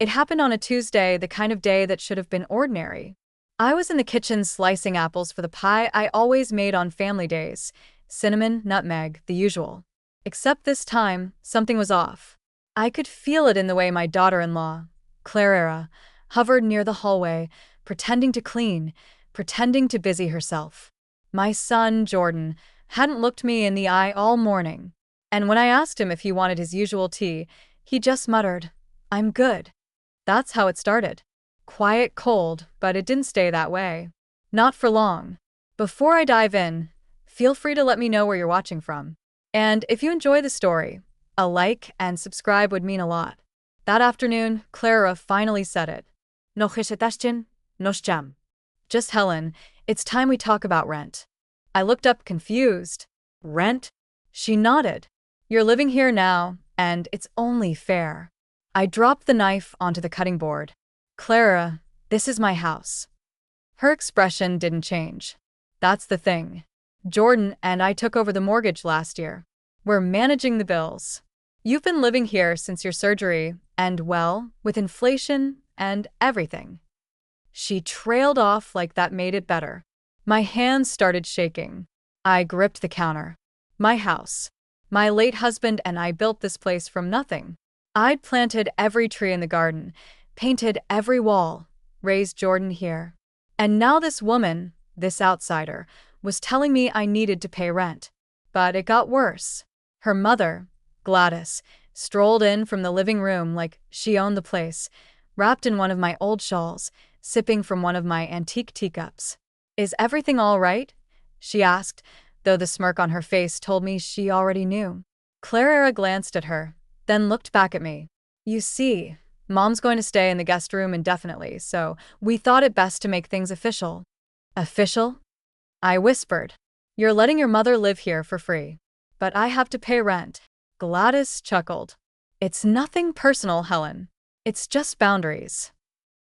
It happened on a Tuesday, the kind of day that should have been ordinary. I was in the kitchen slicing apples for the pie I always made on family days. Cinnamon, nutmeg, the usual. Except this time, something was off. I could feel it in the way my daughter-in-law, Clara, hovered near the hallway, pretending to clean, pretending to busy herself. My son, Jordan, hadn't looked me in the eye all morning. And when I asked him if he wanted his usual tea, he just muttered, "I'm good." That's how it started. Quiet, cold, but it didn't stay that way. Not for long. Before I dive in, feel free to let me know where you're watching from. And if you enjoy the story, a like and subscribe would mean a lot. That afternoon, Clara finally said it. "No chyshetashchin, no jam. Just Helen, it's time we talk about rent." I looked up confused. "Rent?" She nodded. "You're living here now, and it's only fair." I dropped the knife onto the cutting board. "Clara, this is my house." Her expression didn't change. "That's the thing. Jordan and I took over the mortgage last year. We're managing the bills. You've been living here since your surgery, and well, with inflation and everything." She trailed off like that made it better. My hands started shaking. I gripped the counter. "My house. My late husband and I built this place from nothing. I'd planted every tree in the garden, painted every wall, raised Jordan here. And now this woman, this outsider, was telling me I needed to pay rent. But it got worse. Her mother, Gladys, strolled in from the living room like she owned the place, wrapped in one of my old shawls, sipping from one of my antique teacups. "Is everything all right?" she asked, though the smirk on her face told me she already knew. Clara glanced at her, then looked back at me. "You see, Mom's going to stay in the guest room indefinitely, so we thought it best to make things official." "Official?" I whispered. "You're letting your mother live here for free. But I have to pay rent." Gladys chuckled. "It's nothing personal, Helen. It's just boundaries."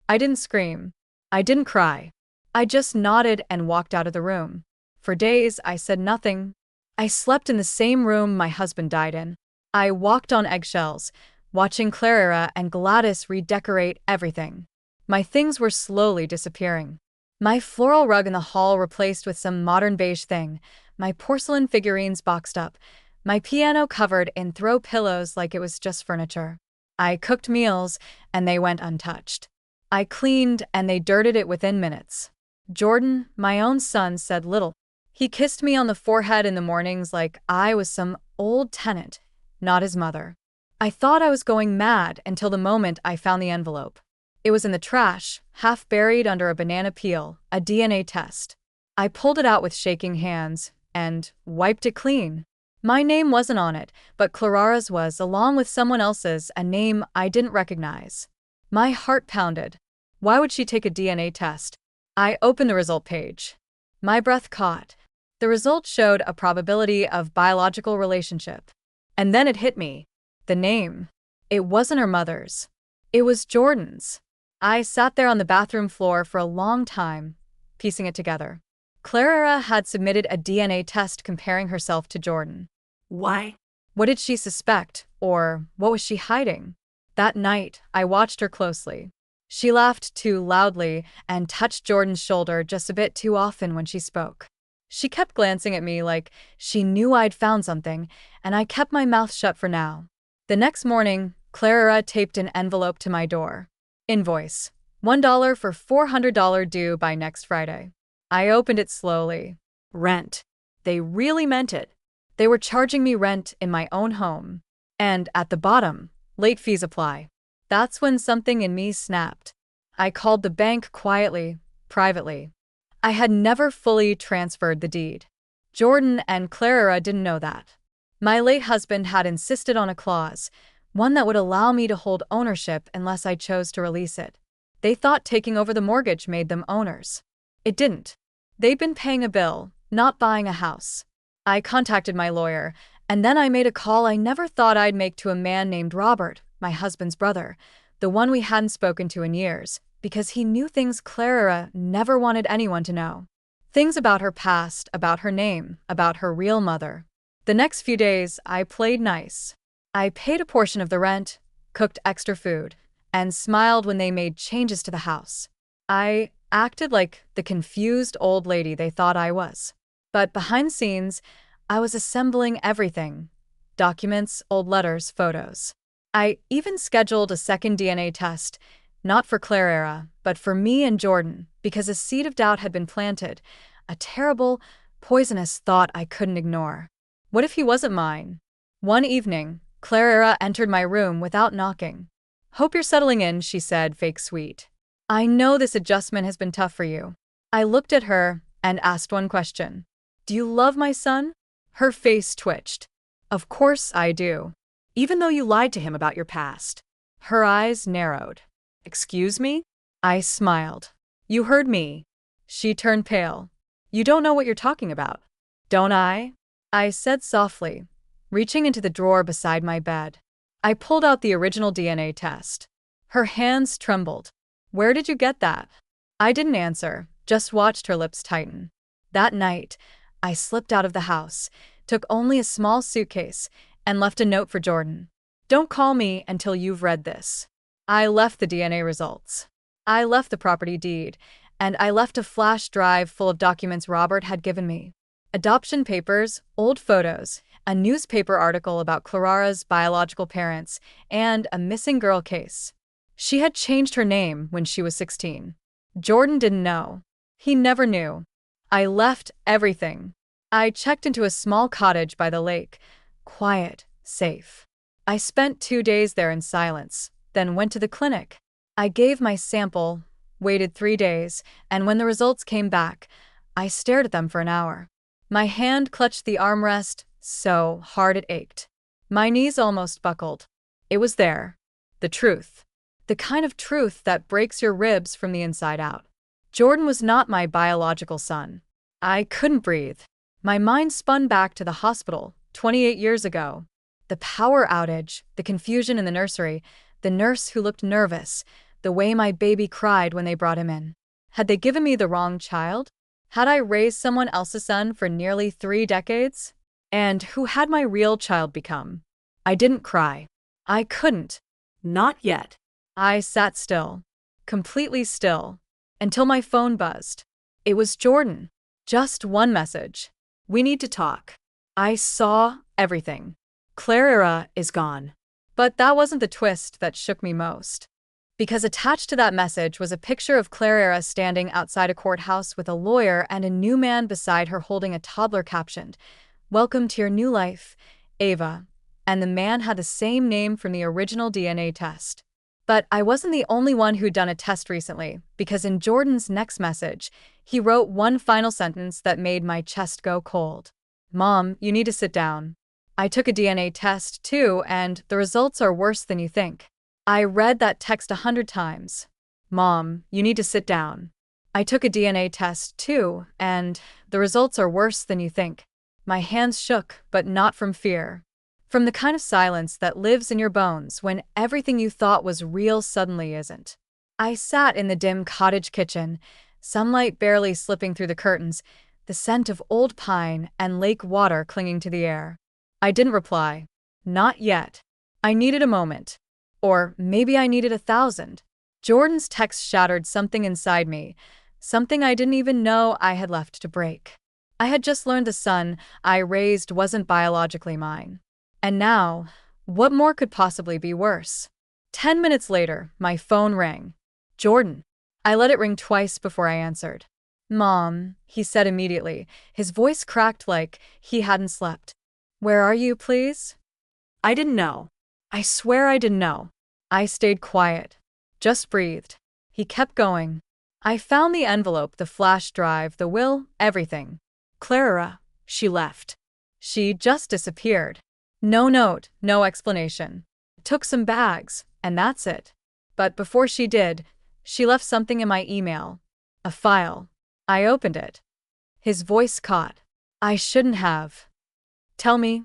I didn't scream. I didn't cry. I just nodded and walked out of the room. For days, I said nothing. I slept in the same room my husband died in. I walked on eggshells, watching Clara and Gladys redecorate everything. My things were slowly disappearing. My floral rug in the hall replaced with some modern beige thing, my porcelain figurines boxed up, my piano covered in throw pillows like it was just furniture. I cooked meals, and they went untouched. I cleaned, and they dirted it within minutes. Jordan, my own son, said little. He kissed me on the forehead in the mornings like I was some old tenant, not his mother. I thought I was going mad until the moment I found the envelope. It was in the trash, half buried under a banana peel, a DNA test. I pulled it out with shaking hands and wiped it clean. My name wasn't on it, but Clara's was, along with someone else's, a name I didn't recognize. My heart pounded. Why would she take a DNA test? I opened the result page. My breath caught. The result showed a probability of biological relationship. And then it hit me. The name. It wasn't her mother's. It was Jordan's. I sat there on the bathroom floor for a long time, piecing it together. Clara had submitted a DNA test comparing herself to Jordan. Why? What did she suspect, or what was she hiding? That night, I watched her closely. She laughed too loudly and touched Jordan's shoulder just a bit too often when she spoke. She kept glancing at me like she knew I'd found something, and I kept my mouth shut for now. The next morning, Clara taped an envelope to my door. Invoice. $1 for $400 due by next Friday. I opened it slowly. Rent. They really meant it. They were charging me rent in my own home. And at the bottom, late fees apply. That's when something in me snapped. I called the bank quietly, privately. I had never fully transferred the deed. Jordan and Clara didn't know that. My late husband had insisted on a clause, one that would allow me to hold ownership unless I chose to release it. They thought taking over the mortgage made them owners. It didn't. They'd been paying a bill, not buying a house. I contacted my lawyer, and then I made a call I never thought I'd make to a man named Robert, my husband's brother, the one we hadn't spoken to in years, because he knew things Clara never wanted anyone to know. Things about her past, about her name, about her real mother. The next few days, I played nice. I paid a portion of the rent, cooked extra food, and smiled when they made changes to the house. I acted like the confused old lady they thought I was. But behind the scenes, I was assembling everything: documents, old letters, photos. I even scheduled a second DNA test, not for Clara, but for me and Jordan, because a seed of doubt had been planted, a terrible, poisonous thought I couldn't ignore. What if he wasn't mine? One evening, Clara entered my room without knocking. "Hope you're settling in," she said, fake sweet. "I know this adjustment has been tough for you." I looked at her and asked one question. "Do you love my son?" Her face twitched. "Of course I do. Even though you lied to him about your past." Her eyes narrowed. "Excuse me?" I smiled. "You heard me." She turned pale. "You don't know what you're talking about." "Don't I?" I said softly, reaching into the drawer beside my bed. I pulled out the original DNA test. Her hands trembled. "Where did you get that?" I didn't answer, just watched her lips tighten. That night, I slipped out of the house, took only a small suitcase, and left a note for Jordan. "Don't call me until you've read this." I left the DNA results. I left the property deed, and I left a flash drive full of documents Robert had given me. Adoption papers, old photos, a newspaper article about Clara's biological parents, and a missing girl case. She had changed her name when she was 16. Jordan didn't know. He never knew. I left everything. I checked into a small cottage by the lake, quiet, safe. I spent 2 days there in silence, then went to the clinic. I gave my sample, waited 3 days, and when the results came back, I stared at them for an hour. My hand clutched the armrest so hard it ached. My knees almost buckled. It was there. The truth. The kind of truth that breaks your ribs from the inside out. Jordan was not my biological son. I couldn't breathe. My mind spun back to the hospital, 28 years ago. The power outage, the confusion in the nursery, the nurse who looked nervous, the way my baby cried when they brought him in. Had they given me the wrong child? Had I raised someone else's son for nearly 3 decades? And who had my real child become? I didn't cry. I couldn't. Not yet. I sat still, completely still, until my phone buzzed. It was Jordan. Just one message. "We need to talk." I saw everything. Clara is gone. But that wasn't the twist that shook me most. Because attached to that message was a picture of Clara standing outside a courthouse with a lawyer and a new man beside her holding a toddler captioned, "Welcome to your new life, Ava." And the man had the same name from the original DNA test. But I wasn't the only one who'd done a test recently, because in Jordan's next message, he wrote one final sentence that made my chest go cold. "Mom, you need to sit down. I took a DNA test too, and the results are worse than you think." I read that text 100 times. "Mom, you need to sit down. I took a DNA test too, and the results are worse than you think." My hands shook, but not from fear. From the kind of silence that lives in your bones when everything you thought was real suddenly isn't. I sat in the dim cottage kitchen, sunlight barely slipping through the curtains, the scent of old pine and lake water clinging to the air. I didn't reply. Not yet. I needed a moment. Or maybe I needed 1,000. Jordan's text shattered something inside me, something I didn't even know I had left to break. I had just learned the son I raised wasn't biologically mine. And now, what more could possibly be worse? 10 minutes later, my phone rang. Jordan. I let it ring twice before I answered. "Mom," he said immediately, his voice cracked like he hadn't slept. "Where are you, please?" I didn't know. I swear I didn't know. I stayed quiet. Just breathed. He kept going. I found the envelope, the flash drive, the will, everything. Clara. She left. She just disappeared. No note, no explanation. Took some bags, and that's it. But before she did, she left something in my email. A file. I opened it. His voice caught. "I shouldn't have." "Tell me,"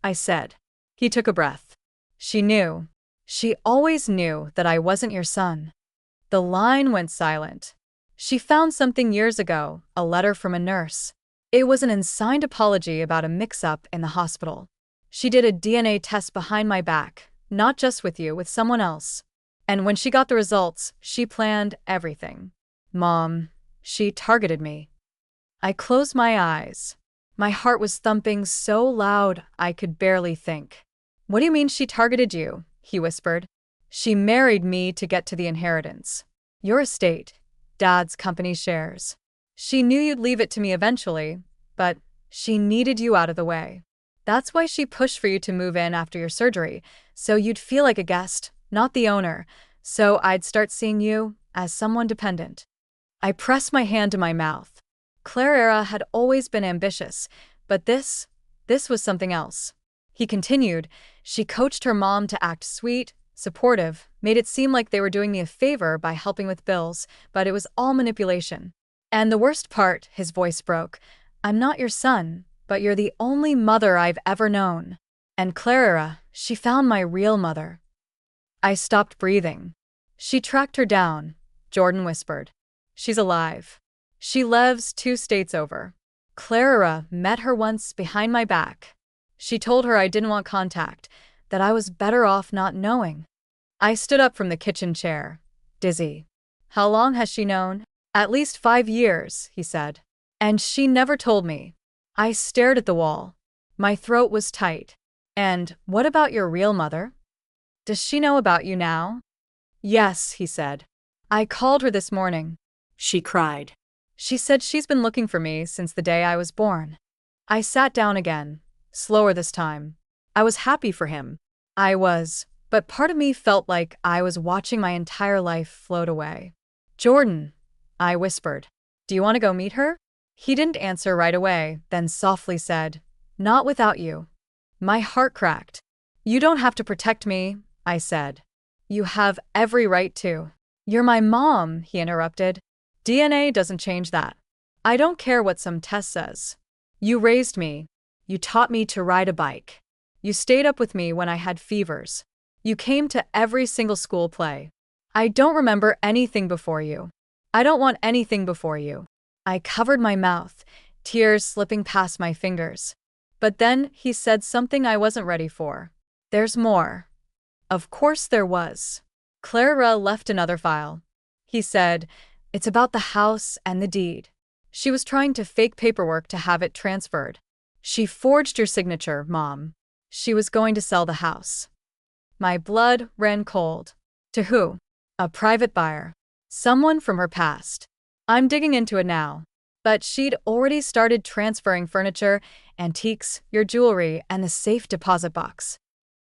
I said. He took a breath. "She knew. She always knew that I wasn't your son." The line went silent. "She found something years ago, a letter from a nurse. It was an unsigned apology about a mix-up in the hospital. She did a DNA test behind my back, not just with you, with someone else." And when she got the results, she planned everything. Mom, she targeted me. I closed my eyes. My heart was thumping so loud I could barely think. What do you mean she targeted you? He whispered. She married me to get to the inheritance. Your estate, Dad's company shares. She knew you'd leave it to me eventually, but she needed you out of the way. That's why she pushed for you to move in after your surgery, so you'd feel like a guest, not the owner, so I'd start seeing you as someone dependent. I pressed my hand to my mouth. Clara had always been ambitious, but this was something else. He continued, she coached her mom to act sweet, supportive, made it seem like they were doing me a favor by helping with bills, but it was all manipulation. And the worst part, his voice broke, I'm not your son, but you're the only mother I've ever known. And Clara, she found my real mother. I stopped breathing. She tracked her down, Jordan whispered. She's alive. She lives 2 states over. Clara met her once behind my back. She told her I didn't want contact, that I was better off not knowing. I stood up from the kitchen chair, dizzy. How long has she known? At least 5 years, he said. And she never told me. I stared at the wall. My throat was tight. And what about your real mother? Does she know about you now? Yes, he said. I called her this morning. She cried. She said she's been looking for me since the day I was born. I sat down again, slower this time. I was happy for him. I was, but part of me felt like I was watching my entire life float away. Jordan, I whispered. Do you want to go meet her? He didn't answer right away, then softly said, not without you. My heart cracked. You don't have to protect me, I said. You have every right to. You're my mom, he interrupted. DNA doesn't change that. I don't care what some test says. You raised me. You taught me to ride a bike. You stayed up with me when I had fevers. You came to every single school play. I don't remember anything before you. I don't want anything before you. I covered my mouth, tears slipping past my fingers. But then he said something I wasn't ready for. There's more. Of course there was. Clara left another file. He said, it's about the house and the deed. She was trying to fake paperwork to have it transferred. She forged your signature, Mom. She was going to sell the house. My blood ran cold. To who? A private buyer. Someone from her past. I'm digging into it now. But she'd already started transferring furniture, antiques, your jewelry, and the safe deposit box.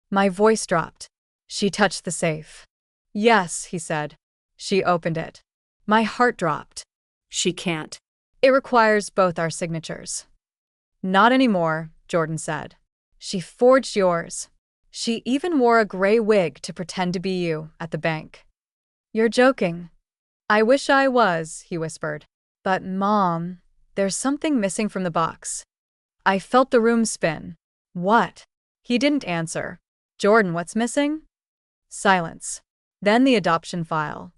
My voice dropped. She touched the safe. Yes, he said. She opened it. My heart dropped. She can't. It requires both our signatures. Not anymore, Jordan said. She forged yours. She even wore a gray wig to pretend to be you at the bank. You're joking. I wish I was, he whispered. But Mom, there's something missing from the box. I felt the room spin. What? He didn't answer. Jordan, what's missing? Silence. Then the adoption file.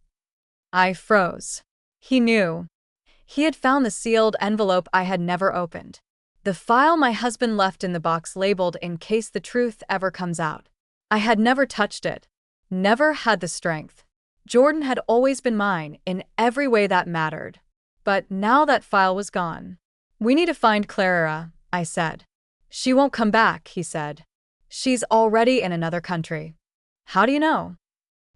I froze. He knew. He had found the sealed envelope I had never opened. The file my husband left in the box labeled in case the truth ever comes out. I had never touched it. Never had the strength. Jordan had always been mine in every way that mattered. But now that file was gone. We need to find Clara, I said. She won't come back, he said. She's already in another country. How do you know?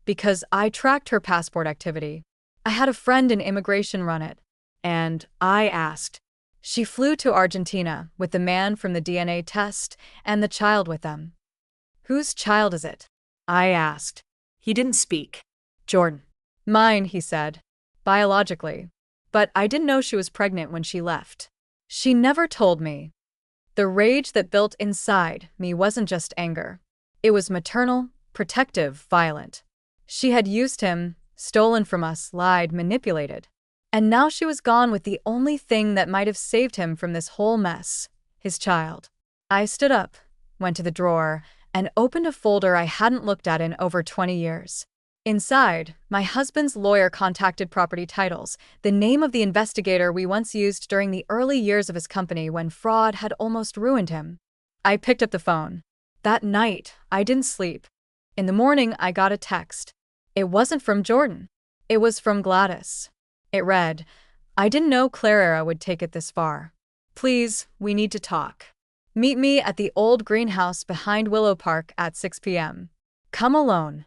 Because I tracked her passport activity. I had a friend in immigration run it. And I asked. She flew to Argentina with the man from the DNA test and the child with them. Whose child is it? I asked. He didn't speak. Jordan. Mine, he said. Biologically. But I didn't know she was pregnant when she left. She never told me. The rage that built inside me wasn't just anger. It was maternal, protective, violent. She had used him, stolen from us, lied, manipulated. And now she was gone with the only thing that might have saved him from this whole mess, his child. I stood up, went to the drawer, and opened a folder I hadn't looked at in over 20 years. Inside, my husband's lawyer contacted Property Titles, the name of the investigator we once used during the early years of his company when fraud had almost ruined him. I picked up the phone. That night, I didn't sleep. In the morning, I got a text. It wasn't from Jordan. It was from Gladys. It read, "I didn't know Clara would take it this far. Please, we need to talk. Meet me at the old greenhouse behind Willow Park at 6 p.m. Come alone."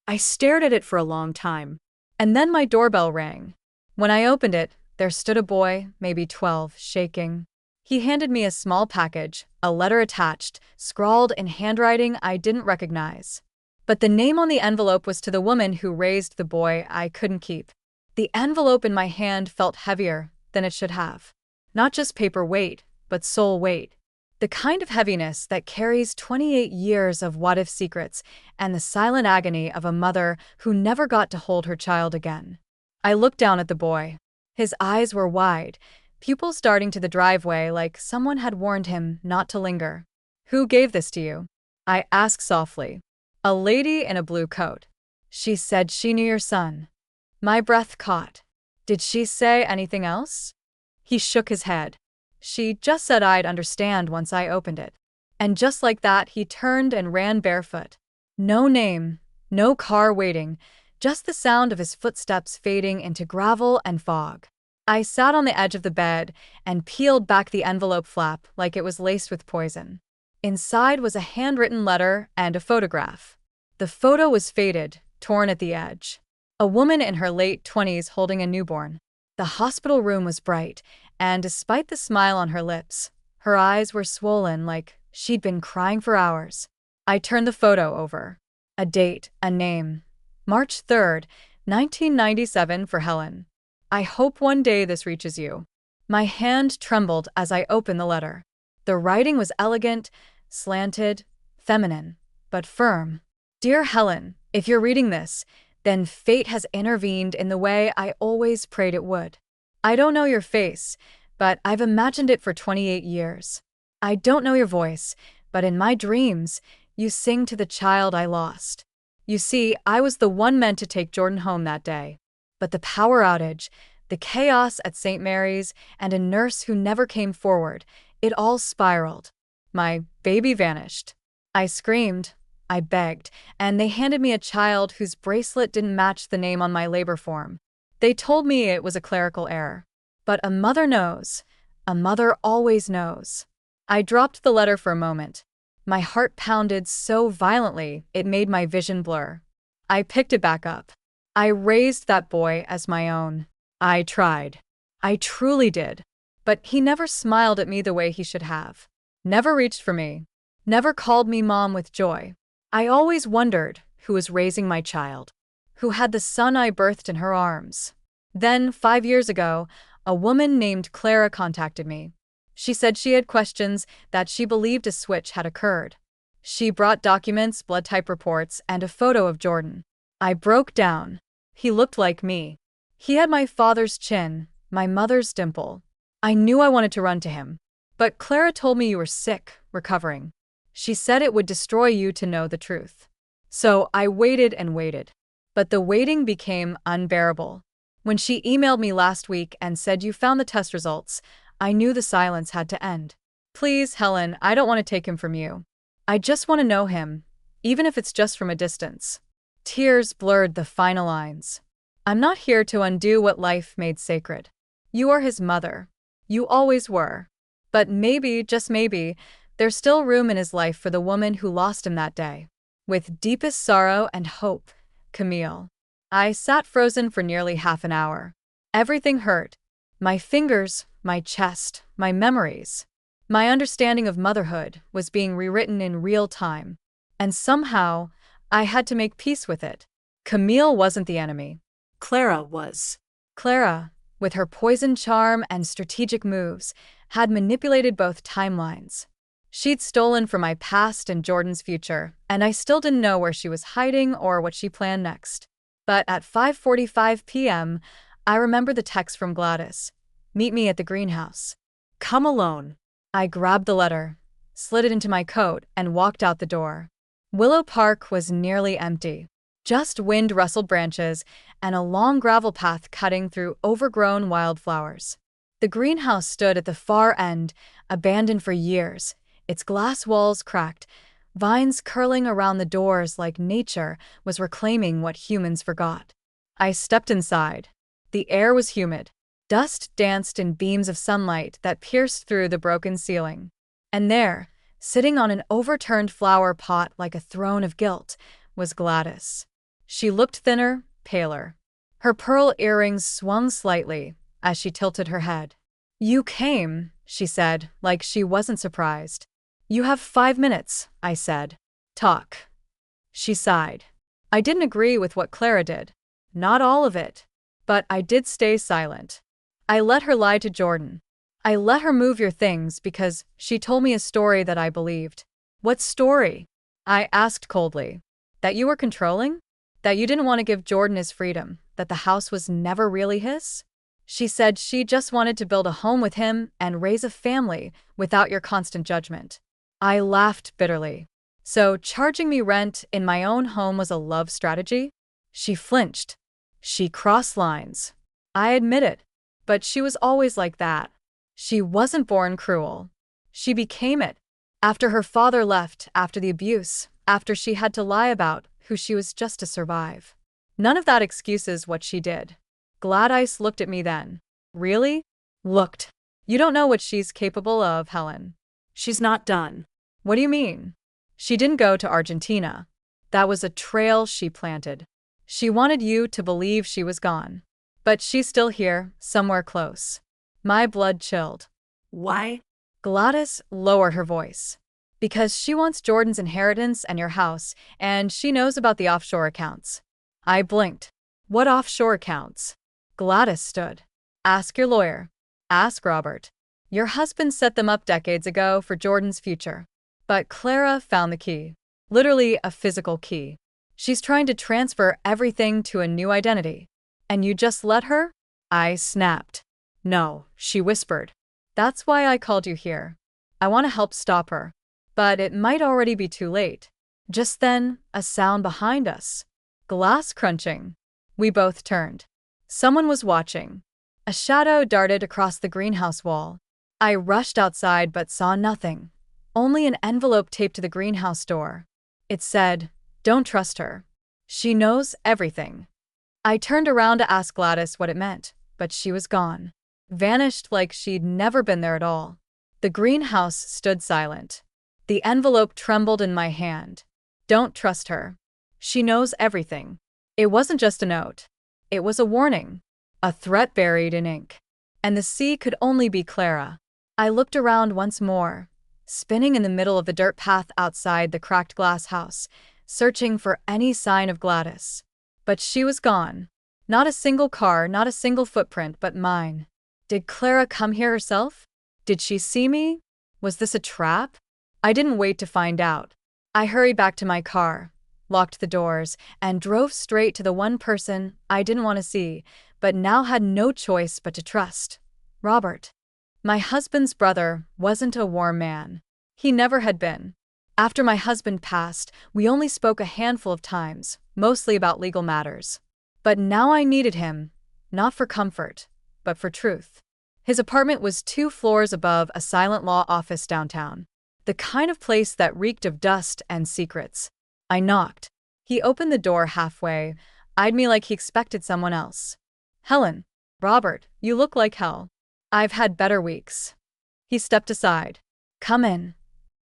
I stared at it for a long time. And then my doorbell rang. When I opened it, there stood a boy, maybe 12, shaking. He handed me a small package, a letter attached, scrawled in handwriting I didn't recognize. But the name on the envelope was to the woman who raised the boy I couldn't keep. The envelope in my hand felt heavier than it should have. Not just paper weight, but soul weight. The kind of heaviness that carries 28 years of what-if secrets and the silent agony of a mother who never got to hold her child again. I looked down at the boy. His eyes were wide, pupils darting to the driveway like someone had warned him not to linger. "Who gave this to you?" I asked softly. "A lady in a blue coat. She said she knew your son." My breath caught. "Did she say anything else?" He shook his head. "She just said I'd understand once I opened it." And just like that, he turned and ran barefoot. No name, no car waiting, just the sound of his footsteps fading into gravel and fog. I sat on the edge of the bed and peeled back the envelope flap like it was laced with poison. Inside was a handwritten letter and a photograph. The photo was faded, torn at the edge. A woman in her late 20s holding a newborn. The hospital room was bright, and despite the smile on her lips, her eyes were swollen like she'd been crying for hours. I turned the photo over. A date, a name. March 3rd, 1997 for Helen. "I hope one day this reaches you." My hand trembled as I opened the letter. The writing was elegant, slanted, feminine, but firm. "Dear Helen, if you're reading this, then fate has intervened in the way I always prayed it would. I don't know your face, but I've imagined it for 28 years. I don't know your voice, but in my dreams, you sing to the child I lost. You see, I was the one meant to take Jordan home that day. But the power outage, the chaos at St. Mary's, and a nurse who never came forward, it all spiraled. My baby vanished. I screamed, I begged, and they handed me a child whose bracelet didn't match the name on my labor form. They told me it was a clerical error. But a mother knows. A mother always knows." I dropped the letter for a moment. My heart pounded so violently it made my vision blur. I picked it back up. I raised that boy as my own. I tried. I truly did. But he never smiled at me the way he should have. Never reached for me. Never called me mom with joy. I always wondered who was raising my child. Who had the son I birthed in her arms. Then, 5 years ago, a woman named Clara contacted me. She said she had questions, that she believed a switch had occurred. She brought documents, blood type reports, and a photo of Jordan. I broke down. He looked like me. He had my father's chin, my mother's dimple. I knew I wanted to run to him. But Clara told me you were sick, recovering. She said it would destroy you to know the truth. So I waited and waited. But the waiting became unbearable. When she emailed me last week and said you found the test results, I knew the silence had to end. "Please, Helen, I don't want to take him from you. I just want to know him, even if it's just from a distance." Tears blurred the final lines. "I'm not here to undo what life made sacred. You are his mother. You always were. But maybe, just maybe, there's still room in his life for the woman who lost him that day. With deepest sorrow and hope, Camille." I sat frozen for nearly half an hour. Everything hurt. My fingers, my chest, my memories. My understanding of motherhood was being rewritten in real time. And somehow, I had to make peace with it. Camille wasn't the enemy. Clara was. Clara, with her poison charm and strategic moves, had manipulated both timelines. She'd stolen from my past and Jordan's future, and I still didn't know where she was hiding or what she planned next. But at 5:45 p.m., I remember the text from Gladys. "Meet me at the greenhouse. Come alone." I grabbed the letter, slid it into my coat, and walked out the door. Willow Park was nearly empty. Just wind-rustled branches and a long gravel path cutting through overgrown wildflowers. The greenhouse stood at the far end, abandoned for years, its glass walls cracked, Vines curling around the doors like nature was reclaiming what humans forgot. I stepped inside. The air was humid. Dust danced in beams of sunlight that pierced through the broken ceiling. And there, sitting on an overturned flower pot like a throne of guilt, was Gladys. She looked thinner, paler. Her pearl earrings swung slightly as she tilted her head. "You came," she said, like she wasn't surprised. "You have 5 minutes," I said. "Talk." She sighed. I didn't agree with what Clara did. Not all of it. But I did stay silent. I let her lie to Jordan. I let her move your things because she told me a story that I believed. "What story?" I asked coldly. "That you were controlling? That you didn't want to give Jordan his freedom? That the house was never really his?" She said she just wanted to build a home with him and raise a family without your constant judgment. I laughed bitterly. So charging me rent in my own home was a love strategy? She flinched. She crossed lines. I admit it. But she was always like that. She wasn't born cruel. She became it. After her father left, after the abuse, after she had to lie about who she was just to survive. None of that excuses what she did. Gladys looked at me then. "Really?" "Looked. You don't know what she's capable of, Helen." She's not done. "What do you mean?" "She didn't go to Argentina. That was a trail she planted. She wanted you to believe she was gone. But she's still here, somewhere close." My blood chilled. Why? Gladys lowered her voice. "Because she wants Jordan's inheritance and your house, and she knows about the offshore accounts." I blinked. "What offshore accounts?" Gladys stood. "Ask your lawyer. Ask Robert. Your husband set them up decades ago for Jordan's future. But Clara found the key. Literally a physical key. She's trying to transfer everything to a new identity. And you just let her?" I snapped. "No," she whispered. "That's why I called you here. I want to help stop her. But it might already be too late." Just then, a sound behind us. Glass crunching. We both turned. Someone was watching. A shadow darted across the greenhouse wall. I rushed outside but saw nothing. Only an envelope taped to the greenhouse door. It said, "Don't trust her. She knows everything." I turned around to ask Gladys what it meant, but she was gone. Vanished like she'd never been there at all. The greenhouse stood silent. The envelope trembled in my hand. "Don't trust her. She knows everything." It wasn't just a note. It was a warning. A threat buried in ink. And the sea could only be Clara. I looked around once more, spinning in the middle of the dirt path outside the cracked glass house, searching for any sign of Gladys. But she was gone. Not a single car, not a single footprint but mine. Did Clara come here herself? Did she see me? Was this a trap? I didn't wait to find out. I hurried back to my car, locked the doors, and drove straight to the one person I didn't want to see, but now had no choice but to trust. Robert. My husband's brother wasn't a warm man. He never had been. After my husband passed, we only spoke a handful of times, mostly about legal matters. But now I needed him, not for comfort, but for truth. His apartment was 2 floors above a silent law office downtown. The kind of place that reeked of dust and secrets. I knocked. He opened the door halfway, eyed me like he expected someone else. "Helen." "Robert, you look like hell." "I've had better weeks." He stepped aside. "Come in."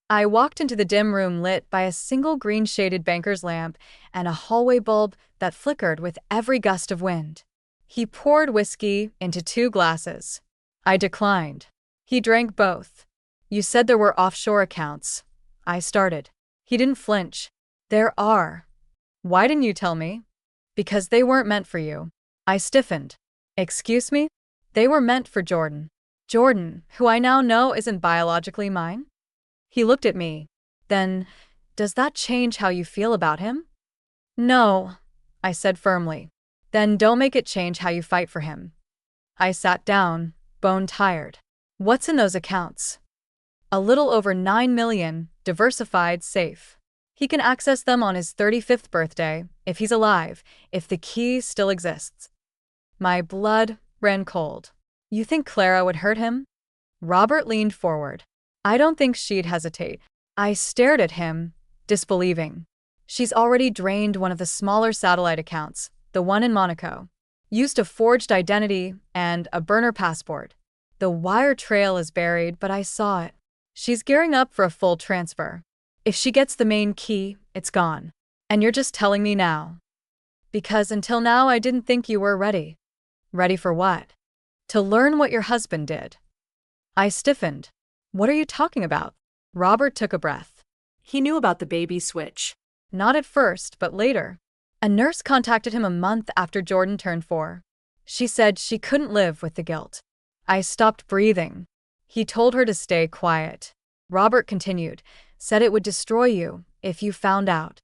I walked into the dim room lit by a single green-shaded banker's lamp and a hallway bulb that flickered with every gust of wind. He poured whiskey into 2 glasses. I declined. He drank both. "You said there were offshore accounts." I started. He didn't flinch. "There are." "Why didn't you tell me?" "Because they weren't meant for you." I stiffened. "Excuse me?" "They were meant for Jordan. Jordan, who I now know isn't biologically mine?" He looked at me. "Then, does that change how you feel about him?" "No," I said firmly. "Then don't make it change how you fight for him." I sat down, bone-tired. "What's in those accounts?" "A little over 9 million, diversified, safe. He can access them on his 35th birthday, if he's alive, if the key still exists." My blood ran cold. "You think Clara would hurt him?" Robert leaned forward. "I don't think she'd hesitate." I stared at him, disbelieving. She's already drained one of the smaller satellite accounts, the one in Monaco. Used a forged identity and a burner passport. The wire trail is buried, but I saw it. She's gearing up for a full transfer. If she gets the main key, it's gone. And you're just telling me now. Because until now I didn't think you were ready. Ready for what? To learn what your husband did. I stiffened. What are you talking about? Robert took a breath. He knew about the baby switch. Not at first, but later. A nurse contacted him a month after Jordan turned 4. She said she couldn't live with the guilt. I stopped breathing. He told her to stay quiet. Robert continued, said it would destroy you if you found out.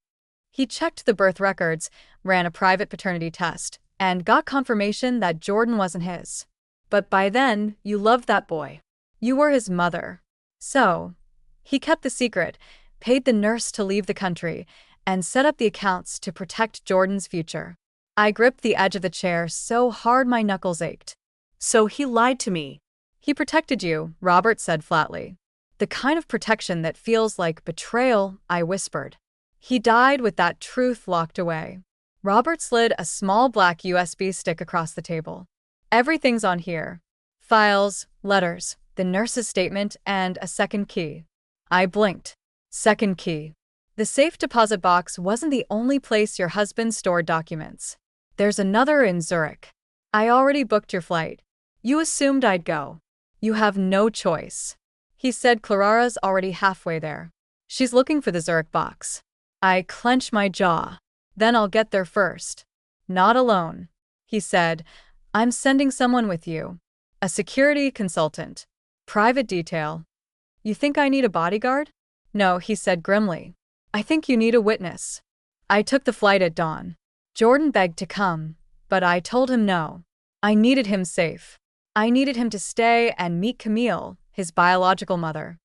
He checked the birth records, ran a private paternity test, and got confirmation that Jordan wasn't his. But by then, you loved that boy. You were his mother. So, he kept the secret, paid the nurse to leave the country, and set up the accounts to protect Jordan's future. I gripped the edge of the chair so hard my knuckles ached. So he lied to me. He protected you, Robert said flatly. The kind of protection that feels like betrayal, I whispered. He died with that truth locked away. Robert slid a small black USB stick across the table. Everything's on here. Files, letters, the nurse's statement, and a second key. I blinked. Second key. The safe deposit box wasn't the only place your husband stored documents. There's another in Zurich. I already booked your flight. You assumed I'd go. You have no choice. He said Clara's already halfway there. She's looking for the Zurich box. I clenched my jaw. Then I'll get there first. Not alone. He said, I'm sending someone with you. A security consultant. Private detail. You think I need a bodyguard? No, he said grimly. I think you need a witness. I took the flight at dawn. Jordan begged to come, but I told him no. I needed him safe. I needed him to stay and meet Camille, his biological mother.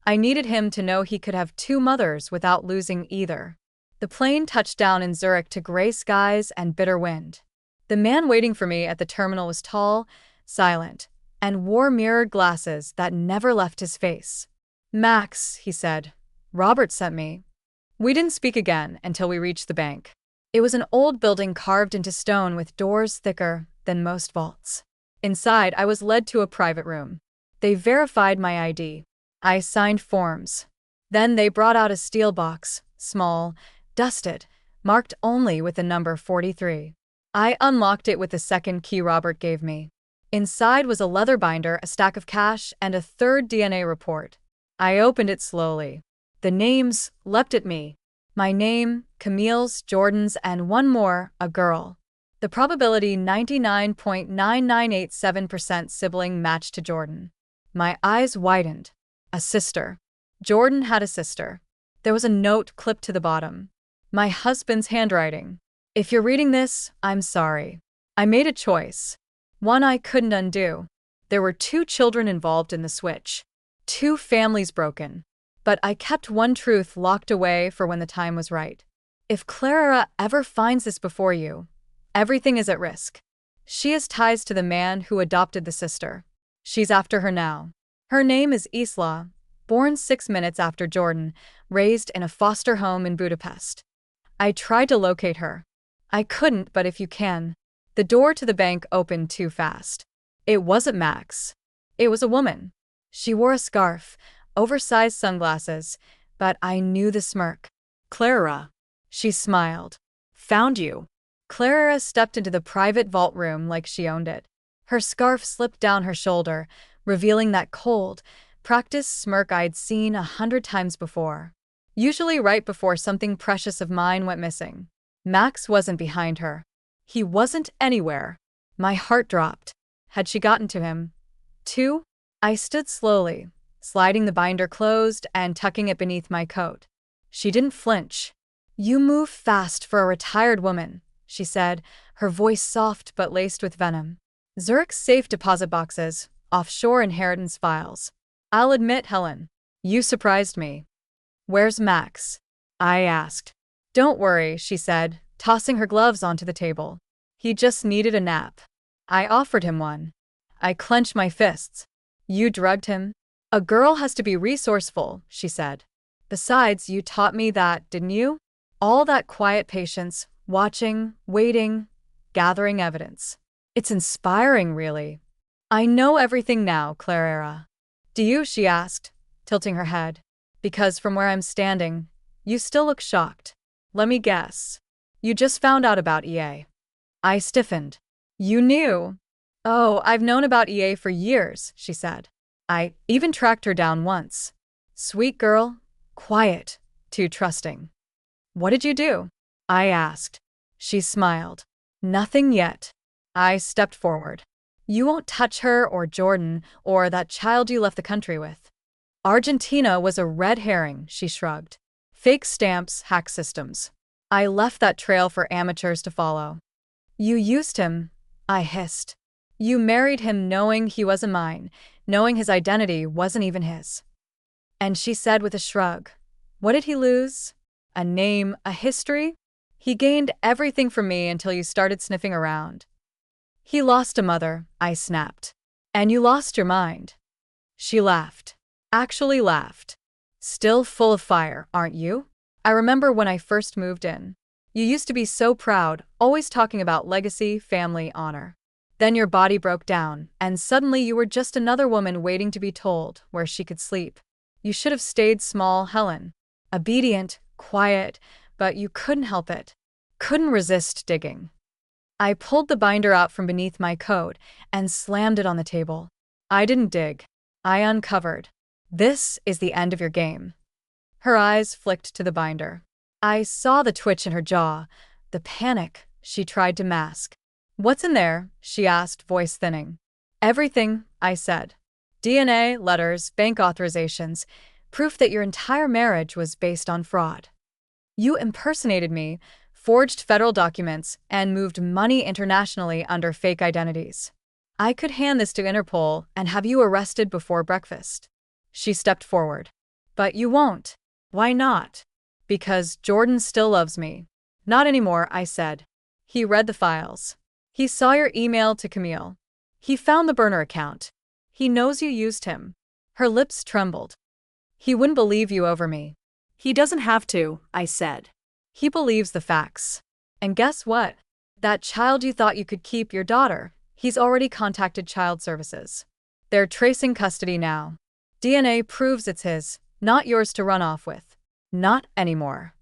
I needed him to know he could have 2 mothers without losing either. The plane touched down in Zurich to gray skies and bitter wind. The man waiting for me at the terminal was tall, silent, and wore mirrored glasses that never left his face. Max, he said. Robert sent me. We didn't speak again until we reached the bank. It was an old building carved into stone with doors thicker than most vaults. Inside, I was led to a private room. They verified my ID. I signed forms. Then they brought out a steel box, small, dusted, marked only with the number 43. I unlocked it with the second key Robert gave me. Inside was a leather binder, a stack of cash, and a third DNA report. I opened it slowly. The names leapt at me. My name, Camille's, Jordan's, and one more, a girl. The probability 99.9987% sibling matched to Jordan. My eyes widened. A sister. Jordan had a sister. There was a note clipped to the bottom. My husband's handwriting. If you're reading this, I'm sorry. I made a choice. One I couldn't undo. There were 2 children involved in the switch. 2 families broken. But I kept one truth locked away for when the time was right. If Clara ever finds this before you, everything is at risk. She has ties to the man who adopted the sister. She's after her now. Her name is Isla, born 6 minutes after Jordan, raised in a foster home in Budapest. I tried to locate her. I couldn't, but if you can. The door to the bank opened too fast. It wasn't Max. It was a woman. She wore a scarf, oversized sunglasses, but I knew the smirk. Clara. She smiled. Found you. Clara stepped into the private vault room like she owned it. Her scarf slipped down her shoulder, revealing that cold, practiced smirk I'd seen 100 times before. Usually right before something precious of mine went missing. Max wasn't behind her. He wasn't anywhere. My heart dropped. Had she gotten to him, too? I stood slowly, sliding the binder closed and tucking it beneath my coat. She didn't flinch. You move fast for a retired woman, she said, her voice soft but laced with venom. Zurich's safe deposit boxes, offshore inheritance files. I'll admit, Helen, you surprised me. Where's Max? I asked. Don't worry, she said, tossing her gloves onto the table. He just needed a nap. I offered him one. I clenched my fists. You drugged him? A girl has to be resourceful, she said. Besides, you taught me that, didn't you? All that quiet patience, watching, waiting, gathering evidence. It's inspiring, really. I know everything now, Clara. Do you? She asked, tilting her head. Because from where I'm standing, you still look shocked. Let me guess. You just found out about EA. I stiffened. You knew? Oh, I've known about EA for years, she said. I even tracked her down once. Sweet girl, quiet, too trusting. What did you do? I asked. She smiled. Nothing yet. I stepped forward. You won't touch her or Jordan or that child you left the country with. Argentina was a red herring, she shrugged. Fake stamps, hack systems. I left that trail for amateurs to follow. You used him, I hissed. You married him knowing he wasn't mine, knowing his identity wasn't even his. And she said with a shrug, what did he lose? A name, a history? He gained everything from me until you started sniffing around. He lost a mother, I snapped. And you lost your mind. She laughed. Actually laughed. Still full of fire, aren't you? I remember when I first moved in. You used to be so proud, always talking about legacy, family, honor. Then your body broke down, and suddenly you were just another woman waiting to be told where she could sleep. You should have stayed small, Helen. Obedient, quiet, but you couldn't help it. Couldn't resist digging. I pulled the binder out from beneath my coat and slammed it on the table. I didn't dig. I uncovered. This is the end of your game. Her eyes flicked to the binder. I saw the twitch in her jaw, the panic she tried to mask. What's in there? She asked, voice thinning. Everything, I said. DNA, letters, bank authorizations, proof that your entire marriage was based on fraud. You impersonated me, forged federal documents, and moved money internationally under fake identities. I could hand this to Interpol and have you arrested before breakfast. She stepped forward. But you won't. Why not? Because Jordan still loves me. Not anymore, I said. He read the files. He saw your email to Camille. He found the burner account. He knows you used him. Her lips trembled. He wouldn't believe you over me. He doesn't have to, I said. He believes the facts. And guess what? That child you thought you could keep, your daughter, he's already contacted child services. They're tracing custody now. DNA proves it's his, not yours to run off with. Not anymore.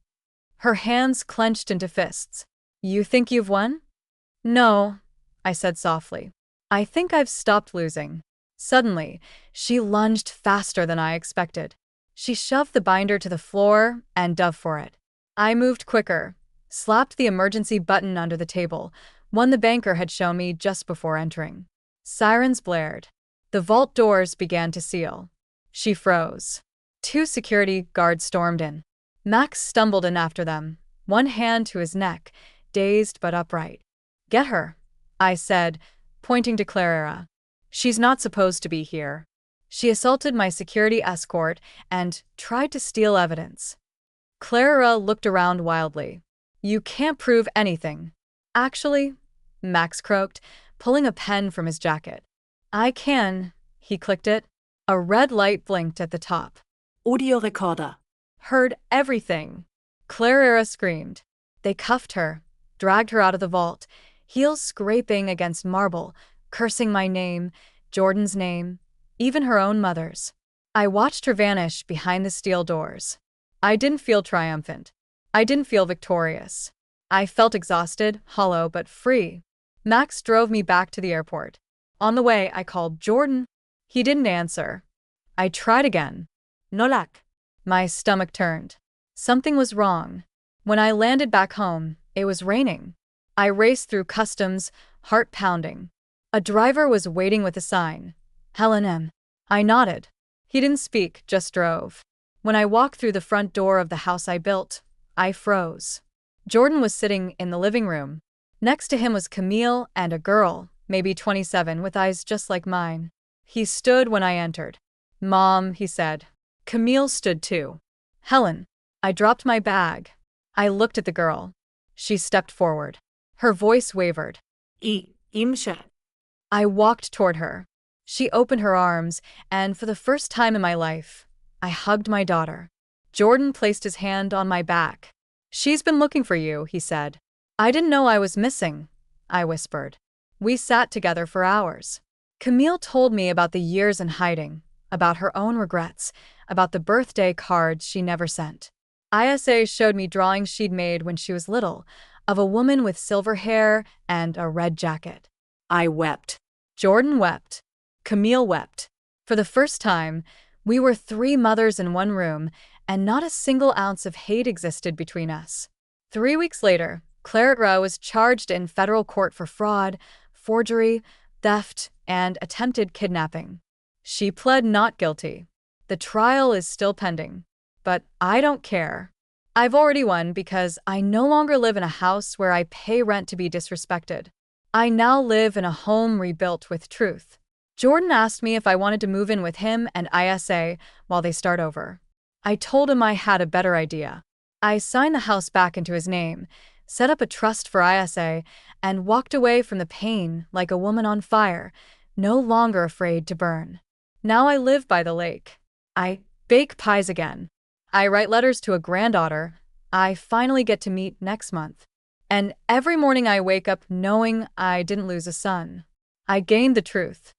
Her hands clenched into fists. You think you've won? No, I said softly. I think I've stopped losing. Suddenly, she lunged faster than I expected. She shoved the binder to the floor and dove for it. I moved quicker, slapped the emergency button under the table, one the banker had shown me just before entering. Sirens blared. The vault doors began to seal. She froze. 2 security guards stormed in. Max stumbled in after them, one hand to his neck, dazed but upright. Get her, I said, pointing to Clara. She's not supposed to be here. She assaulted my security escort and tried to steal evidence. Clara looked around wildly. You can't prove anything. Actually, Max croaked, pulling a pen from his jacket. I can. He clicked it. A red light blinked at the top. Audio recorder. Heard everything. Clara screamed. They cuffed her, dragged her out of the vault, heels scraping against marble, cursing my name, Jordan's name, even her own mother's. I watched her vanish behind the steel doors. I didn't feel triumphant. I didn't feel victorious. I felt exhausted, hollow, but free. Max drove me back to the airport. On the way, I called Jordan. He didn't answer. I tried again. No luck. My stomach turned. Something was wrong. When I landed back home, it was raining. I raced through customs, heart pounding. A driver was waiting with a sign. Helen M. I nodded. He didn't speak, just drove. When I walked through the front door of the house I built, I froze. Jordan was sitting in the living room. Next to him was Camille and a girl, maybe 27, with eyes just like mine. He stood when I entered. Mom, he said. Camille stood too. Helen. I dropped my bag. I looked at the girl. She stepped forward. Her voice wavered. Imsha. I walked toward her. She opened her arms, and for the first time in my life, I hugged my daughter. Jordan placed his hand on my back. "She's been looking for you," he said. "I didn't know I was missing," I whispered. We sat together for hours. Camille told me about the years in hiding, about her own regrets, about the birthday cards she never sent. Isa showed me drawings she'd made when she was little, of a woman with silver hair and a red jacket. I wept. Jordan wept. Camille wept. For the first time, we were three mothers in one room, and not a single ounce of hate existed between us. 3 weeks later, Clara was charged in federal court for fraud, forgery, theft, and attempted kidnapping. She pled not guilty. The trial is still pending. But I don't care. I've already won because I no longer live in a house where I pay rent to be disrespected. I now live in a home rebuilt with truth. Jordan asked me if I wanted to move in with him and Isa while they start over. I told him I had a better idea. I signed the house back into his name, set up a trust for Isa, and walked away from the pain like a woman on fire, no longer afraid to burn. Now I live by the lake. I bake pies again. I write letters to a granddaughter I finally get to meet next month. And every morning I wake up knowing I didn't lose a son. I gained the truth.